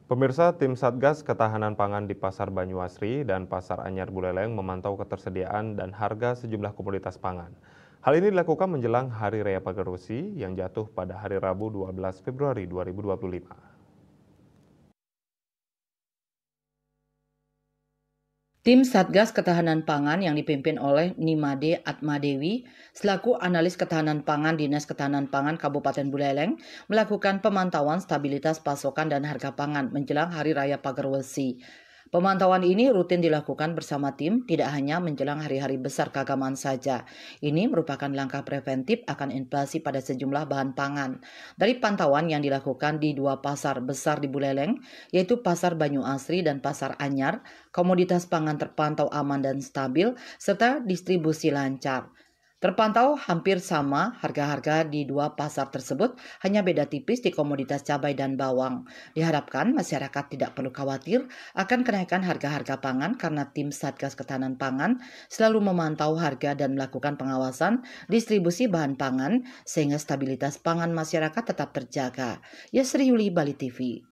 Pemirsa, tim Satgas Ketahanan Pangan di Pasar Banyuasri dan Pasar Anyar Buleleng memantau ketersediaan dan harga sejumlah komoditas pangan. Hal ini dilakukan menjelang Hari Raya Pagarusi yang jatuh pada hari Rabu 12 Februari 2025. Tim Satgas Ketahanan Pangan yang dipimpin oleh Nimade Atmadewi selaku analis ketahanan pangan Dinas Ketahanan Pangan Kabupaten Buleleng melakukan pemantauan stabilitas pasokan dan harga pangan menjelang Hari Raya Pagerwesi. Pemantauan ini rutin dilakukan bersama tim, tidak hanya menjelang hari-hari besar keagamaan saja. Ini merupakan langkah preventif akan inflasi pada sejumlah bahan pangan. Dari pantauan yang dilakukan di dua pasar besar di Buleleng, yaitu Pasar Banyuasri dan Pasar Anyar, komoditas pangan terpantau aman dan stabil, serta distribusi lancar. Terpantau hampir sama harga-harga di dua pasar tersebut, hanya beda tipis di komoditas cabai dan bawang. Diharapkan masyarakat tidak perlu khawatir akan kenaikan harga-harga pangan karena tim Satgas Ketahanan Pangan selalu memantau harga dan melakukan pengawasan distribusi bahan pangan sehingga stabilitas pangan masyarakat tetap terjaga. Yasri Yuli, Bali TV.